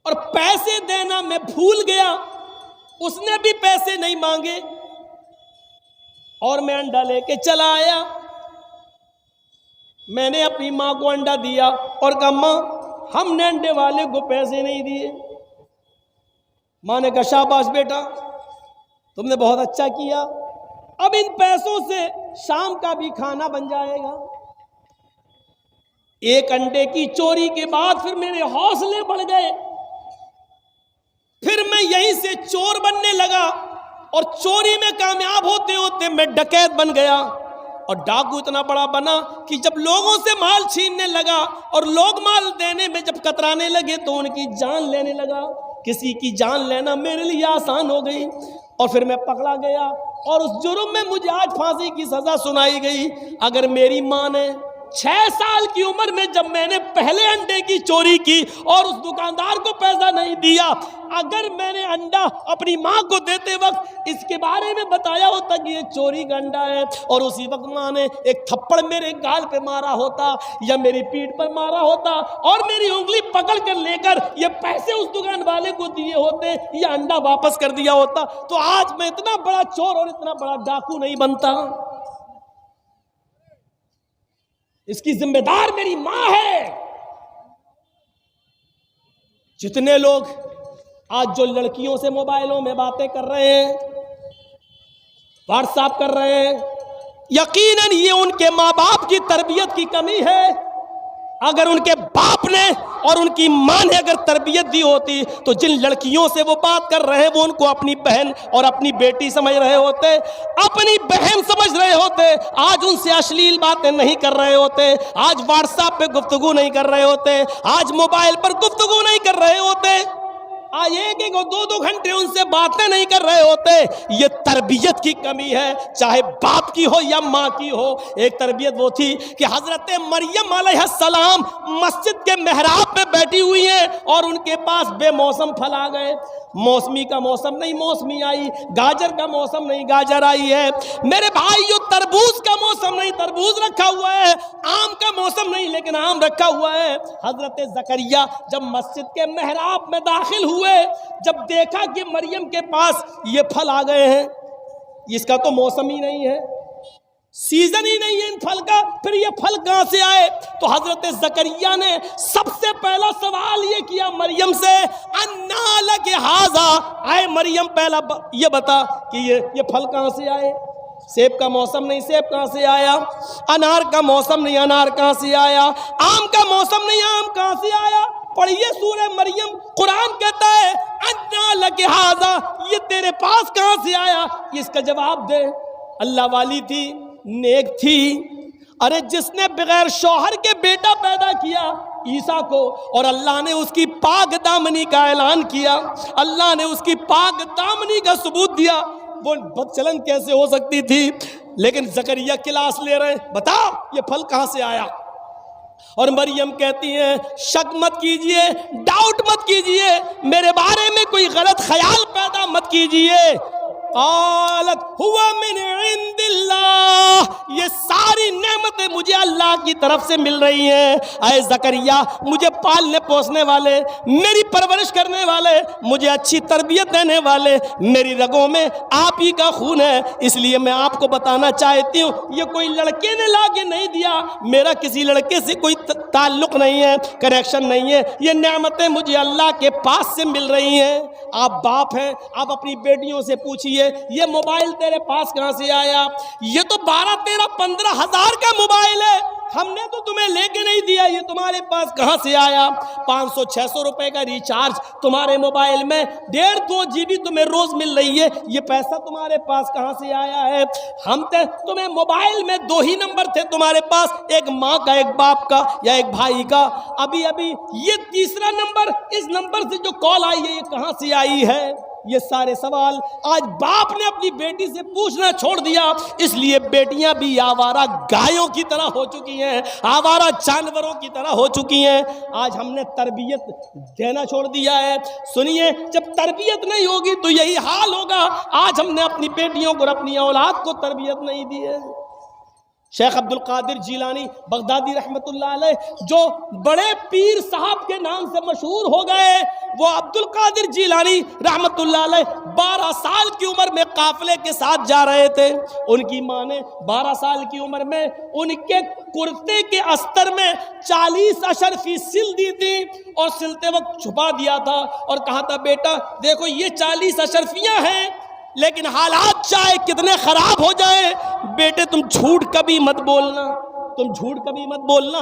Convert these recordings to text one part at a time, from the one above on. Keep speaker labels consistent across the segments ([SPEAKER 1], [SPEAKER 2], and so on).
[SPEAKER 1] اور پیسے دینا میں بھول گیا، اس نے بھی پیسے نہیں مانگے اور میں انڈا لے کے چلا آیا۔ میں نے اپنی ماں کو انڈا دیا اور کہا ماں ہم نے انڈے والے کو پیسے نہیں دیے۔ ماں نے کہا شاباش بیٹا تم نے بہت اچھا کیا، اب ان پیسوں سے شام کا بھی کھانا بن جائے گا۔ ایک انڈے کی چوری کے بعد پھر میرے حوصلے بڑھ گئے، پھر میں یہیں سے چور بننے لگا اور چوری میں کامیاب ہوتے ہوتے میں ڈکیت بن گیا اور ڈاکو اتنا بڑا بنا کہ جب لوگوں سے مال چھیننے لگا اور لوگ مال دینے میں جب کترانے لگے تو ان کی جان لینے لگا۔ کسی کی جان لینا میرے لیے آسان ہو گئی اور پھر میں پکڑا گیا اور اس جرم میں مجھے آج پھانسی کی سزا سنائی گئی۔ اگر میری ماں نے 6 سال کی عمر میں جب میں نے پہلے انڈے کی چوری کی اور اس دکاندار کو پیسہ نہیں دیا، اگر میں نے انڈا اپنی ماں کو دیتے وقت اس کے بارے میں بتایا ہوتا کہ یہ چوری کا انڈا ہے اور اسی وقت ماں نے ایک تھپڑ میرے گال پہ مارا ہوتا یا میری پیٹھ پر مارا ہوتا اور میری انگلی پکڑ کر لے کر یہ پیسے اس دکان والے کو دیے ہوتے یا انڈا واپس کر دیا ہوتا تو آج میں اتنا بڑا چور اور اتنا بڑا ڈاکو نہیں بنتا۔ اس کی ذمہ دار میری ماں ہے۔ جتنے لوگ آج جو لڑکیوں سے موبائلوں میں باتیں کر رہے ہیں، واٹس ایپ کر رہے ہیں، یقیناً یہ ان کے ماں باپ کی تربیت کی کمی ہے۔ اگر ان کے باپ نے اور ان کی ماں نے اگر تربیت دی ہوتی تو جن لڑکیوں سے وہ بات کر رہے ہیں وہ ان کو اپنی بہن اور اپنی بیٹی سمجھ رہے ہوتے، اپنی بہن سمجھ رہے ہوتے، آج ان سے اشلیل باتیں نہیں کر رہے ہوتے، آج واٹس ایپ پہ گفتگو نہیں کر رہے ہوتے، آج موبائل پر گفتگو نہیں کر رہے ہوتے، آج 1-1 اور 2-2 گھنٹے ان سے باتیں نہیں کر رہے ہوتے۔ یہ تربیت کی کمی ہے، چاہے باپ کی ہو یا ماں کی ہو۔ ایک تربیت وہ تھی کہ حضرت مریم علیہ السلام مسجد کے محراب پہ بیٹھی ہوئی ہیں اور ان کے پاس بے موسم پھل آ گئے۔ موسمی کا موسم نہیں موسمی آئی، گاجر کا موسم نہیں گاجر آئی ہے، میرے بھائیو تربوز کا موسم نہیں تربوز رکھا ہوا ہے، آم کا موسم نہیں لیکن آم رکھا ہوا ہے۔ حضرت زکریا جب مسجد کے محراب میں داخل ہوئے، جب دیکھا کہ مریم کے پاس یہ پھل آ گئے ہیں، اس کا تو موسم ہی نہیں ہے، سیزن ہی نہیں ہے ان پھل کا، پھر یہ پھل کہاں سے آئے؟ تو حضرت زکریا نے سب سے پہلا سوال یہ کیا مریم سے، انا لک ھذا، اے مریم پہلا یہ بتا کہ یہ پھل کہاں سے آئے؟ سیب کا موسم نہیں سیب کہاں سے آیا، انار کا موسم نہیں انار کہاں سے آیا، آم کا موسم نہیں آم کہاں سے آیا؟ پڑھیے سورہ مریم، قرآن کہتا ہے انا لک ھذا، یہ تیرے پاس کہاں سے آیا؟ اس کا جواب دے۔ اللہ والی تھی، نیک تھی، ارے جس نے بغیر شوہر کے بیٹا پیدا کیا عیسیٰ کو، اور اللہ نے اس کی پاک دامنی کا اعلان کیا، اللہ نے اس کی پاک دامنی کا ثبوت دیا، وہ بدچلن کیسے ہو سکتی تھی؟ لیکن زکریا کلاس لے رہے ہیں، بتا یہ پھل کہاں سے آیا؟ اور مریم کہتی ہیں شک مت کیجئے، ڈاؤٹ مت کیجئے، میرے بارے میں کوئی غلط خیال پیدا مت کیجئے۔ قالت ہوا من عند اللہ، یہ ساری نعمتیں مجھے اللہ کی طرف سے مل رہی ہیں۔ اے زکریا، مجھے پالنے پوسنے والے، میری پرورش کرنے والے، مجھے اچھی تربیت دینے والے، میری رگوں میں آپ ہی کا خون ہے، اس لیے میں آپ کو بتانا چاہتی ہوں یہ کوئی لڑکے نے لا کے نہیں دیا، میرا کسی لڑکے سے کوئی تعلق نہیں ہے، کنیکشن نہیں ہے، یہ نعمتیں مجھے اللہ کے پاس سے مل رہی ہیں۔ آپ باپ ہیں، آپ اپنی بیٹیوں سے پوچھئے یہ موبائل تیرے پاس کہاں سے آیا؟ یہ تو 12-13-15 ہزار کا موبائل ہے، ہم نے تو تمہیں لے کے نہیں دیا، یہ تمہارے پاس کہاں سے آیا؟ 500-600 روپے کا ریچارج تمہارے موبائل میں 1.5-2 GB تمہیں روز مل رہی ہے، یہ پیسہ تمہارے پاس کہاں سے آیا ہے؟ ہم تمہیں موبائل میں 2 ہی نمبر تھے تمہارے پاس، ایک ماں کا ایک باپ کا یا ایک بھائی کا، ابھی یہ تیسرا نمبر، اس نمبر سے جو کال آئی ہے یہ کہاں سے آئی ہے؟ یہ سارے سوال آج باپ نے اپنی بیٹی سے پوچھنا چھوڑ دیا، اس لیے بیٹیاں بھی آوارہ گایوں کی طرح ہو چکی ہیں، آوارہ جانوروں کی طرح ہو چکی ہیں۔ آج ہم نے تربیت دینا چھوڑ دیا ہے۔ سنیے، جب تربیت نہیں ہوگی تو یہی حال ہوگا۔ آج ہم نے اپنی بیٹیوں کو اور اپنی اولاد کو تربیت نہیں دی ہے۔ شیخ عبد القادر جیلانی بغدادی رحمت اللہ علیہ جو بڑے پیر صاحب کے نام سے مشہور ہو گئے، وہ عبد القادر جیلانی رحمت اللہ علیہ 12 سال کی عمر میں قافلے کے ساتھ جا رہے تھے۔ ان کی ماں نے 12 سال کی عمر میں ان کے کرتے کے استر میں 40 اشرفی سل دی تھی اور سلتے وقت چھپا دیا تھا اور کہا تھا بیٹا دیکھو یہ 40 اشرفیاں ہیں، لیکن حالات چاہے کتنے خراب ہو جائیں بیٹے تم جھوٹ کبھی مت بولنا، تم جھوٹ کبھی مت بولنا۔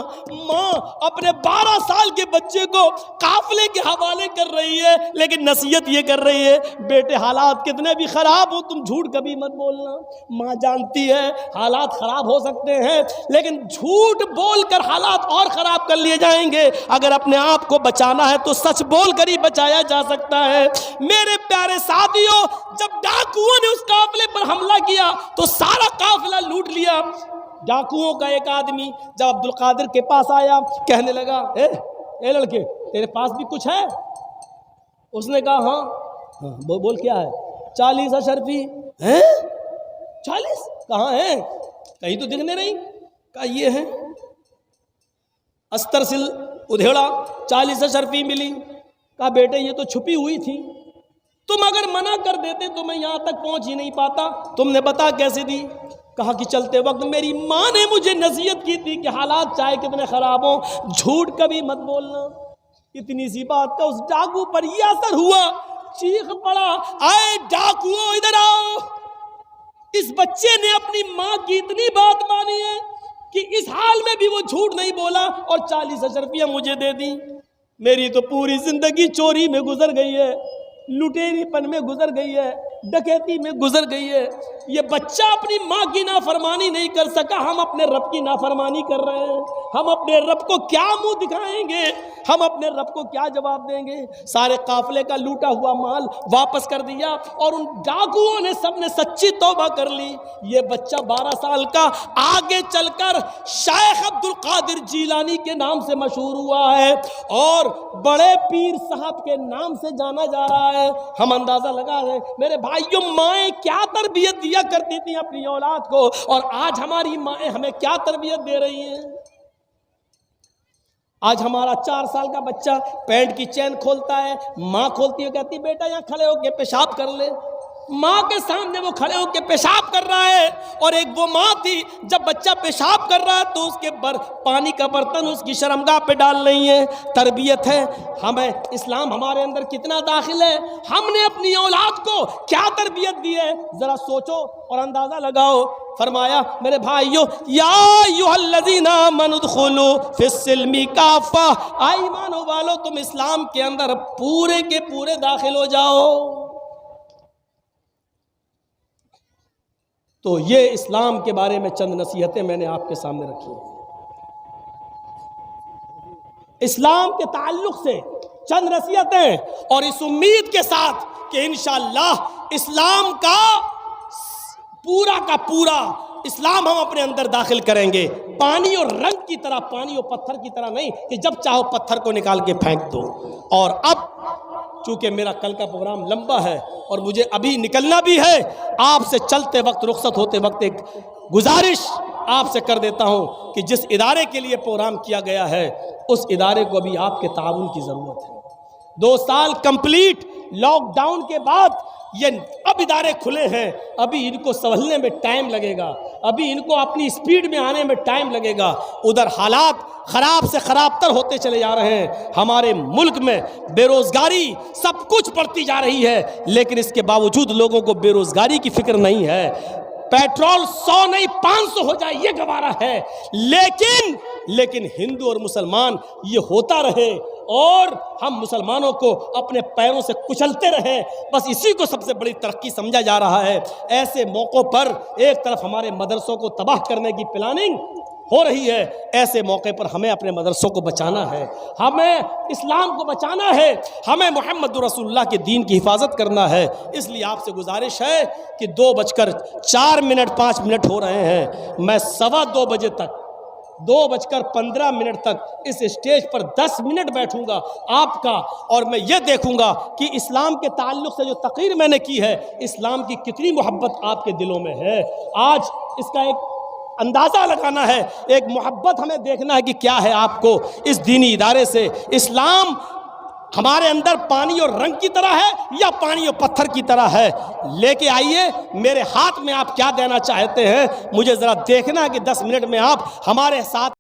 [SPEAKER 1] ماں اپنے 12 سال کے بچے کو قافلے کے حوالے کر رہی ہے، لیکن نصیحت یہ کر رہی ہے بیٹے حالات کتنے بھی خراب ہو تم جھوٹ کبھی مت بولنا۔ ماں جانتی ہے حالات خراب ہو سکتے ہیں، لیکن جھوٹ بول کر حالات اور خراب کر لیے جائیں گے۔ اگر اپنے آپ کو بچانا ہے تو سچ بول کر ہی بچایا جا سکتا ہے۔ میرے پیارے ساتھیوں، جب ڈاکوؤں نے اس قافلے پر حملہ کیا تو سارا قافلہ لوٹ لیا۔ ڈاکوؤں کا ایک آدمی جب عبد القادر کے پاس آیا کہنے لگا اے لڑکے تیرے پاس بھی کچھ ہے؟ اس نے کہا ہاں بول کیا ہے؟ 40 اشرفی ہیں؟ 40 کہاں ہیں؟ کہیں تو دکھنے نہیں۔ کہا یہ ہیں۔ استر سل ادھیڑا 40 اشرفی ملی۔ کہا بیٹے یہ تو چھپی ہوئی تھی، تم اگر منع کر دیتے تو میں یہاں تک پہنچ ہی نہیں پاتا، تم نے بتا کیسے دی؟ کہا کہ چلتے وقت میری ماں نے مجھے نصیحت کی تھی کہ حالات چاہے کتنے خراب ہوں جھوٹ کبھی مت بولنا۔ اتنی سی بات کا اس ڈاکو پر یہ اثر ہوا، چیخ پڑا اے ڈاکو ادھر آؤ۔ اس بچے نے اپنی ماں کی اتنی بات مانی ہے کہ اس حال میں بھی وہ جھوٹ نہیں بولا اور 40 اشرفیاں مجھے دے دی۔ میری تو پوری زندگی چوری میں گزر گئی ہے، لٹیری پن میں گزر گئی ہے، ڈکیتی میں گزر گئی ہے۔ یہ بچہ اپنی ماں کی نافرمانی نہیں کر سکا، ہم اپنے رب کی نافرمانی کر رہے ہیں۔ ہم اپنے رب کو کیا منہ دکھائیں گے؟ ہم اپنے رب کو کیا جواب دیں گے؟ سارے قافلے کا لوٹا ہوا مال واپس کر دیا اور ان ڈاکوؤں نے سب نے سچی توبہ کر لی۔ یہ بچہ 12 سال کا آگے چل کر شیخ عبد القادر جیلانی کے نام سے مشہور ہوا ہے اور بڑے پیر صاحب کے نام سے جانا جا رہا ہے۔ ہم اندازہ لگا رہے ہیں میرے بھائیوں مائیں کیا تربیت دیا کرتی تھی اپنی اولاد کو، اور آج ہماری مائیں ہمیں کیا تربیت دے رہی ہیں۔ آج ہمارا 4 سال کا بچہ پینٹ کی چین کھولتا ہے، ماں کھولتی ہے کہتی بیٹا یہاں کھڑے ہو کے پیشاب کر لے۔ ماں کے سامنے وہ کھڑے ہو کے پیشاب کر رہا ہے، اور ایک وہ ماں تھی جب بچہ پیشاب کر رہا ہے تو اس کے پانی کا برتن اس کی شرمگاہ پہ ڈال رہی ہے۔ تربیت ہے۔ ہمیں اسلام ہمارے اندر کتنا داخل ہے، ہم نے اپنی اولاد کو کیا تربیت دی ہے، ذرا سوچو اور اندازہ لگاؤ۔ فرمایا میرے بھائیو یا ایھا الذین آمنوا ادخلوا فی السلم کافہ، ایمانو والو تم اسلام کے اندر پورے کے پورے داخل ہو جاؤ۔ تو یہ اسلام کے بارے میں چند نصیحتیں میں نے آپ کے سامنے رکھی ہیں۔ اسلام کے تعلق سے چند نصیحتیں، اور اس امید کے ساتھ کہ انشاءاللہ اسلام کا پورا اسلام ہم اپنے اندر داخل کریں گے، پانی اور رنگ کی طرح، پانی اور پتھر کی طرح نہیں کہ جب چاہو پتھر کو نکال کے پھینک دو۔ اور اب چونکہ میرا کل کا پروگرام لمبا ہے اور مجھے ابھی نکلنا بھی ہے، آپ سے چلتے وقت رخصت ہوتے وقت ایک گزارش آپ سے کر دیتا ہوں کہ جس ادارے کے لیے پروگرام کیا گیا ہے اس ادارے کو ابھی آپ کے تعاون کی ضرورت ہے۔ 2 سال کمپلیٹ لاک ڈاؤن کے بعد یہ اب ادارے کھلے ہیں، ابھی ان کو سنبھلنے میں ٹائم لگے گا، ابھی ان کو اپنی سپیڈ میں آنے میں ٹائم لگے گا۔ ادھر حالات خراب سے خراب تر ہوتے چلے جا رہے ہیں، ہمارے ملک میں بے روزگاری سب کچھ بڑھتی جا رہی ہے، لیکن اس کے باوجود لوگوں کو بے روزگاری کی فکر نہیں ہے۔ پیٹرول 100 نہیں 500 ہو جائے یہ گوارا ہے، لیکن ہندو اور مسلمان یہ ہوتا رہے اور ہم مسلمانوں کو اپنے پیروں سے کچلتے رہیں، بس اسی کو سب سے بڑی ترقی سمجھا جا رہا ہے۔ ایسے موقعوں پر ایک طرف ہمارے مدرسوں کو تباہ کرنے کی پلاننگ ہو رہی ہے، ایسے موقع پر ہمیں اپنے مدرسوں کو بچانا ہے، ہمیں اسلام کو بچانا ہے، ہمیں محمد رسول اللہ کے دین کی حفاظت کرنا ہے۔ اس لیے آپ سے گزارش ہے کہ 2:04 5 منٹ ہو رہے ہیں، میں 2:15 بجے تک 2:15 تک اس اسٹیج پر 10 منٹ بیٹھوں گا آپ کا، اور میں یہ دیکھوں گا کہ اسلام کے تعلق سے جو تقریر میں نے کی ہے، اسلام کی کتنی محبت آپ کے دلوں میں ہے۔ آج اس کا ایک اندازہ لگانا ہے، ایک محبت ہمیں دیکھنا ہے کہ کیا ہے آپ کو اس دینی ادارے سے۔ اسلام ہمارے اندر پانی اور رنگ کی طرح ہے یا پانی اور پتھر کی طرح ہے؟ لے کے آئیے، میرے ہاتھ میں آپ کیا دینا چاہتے ہیں، مجھے ذرا دیکھنا ہے کہ 10 منٹ میں آپ ہمارے ساتھ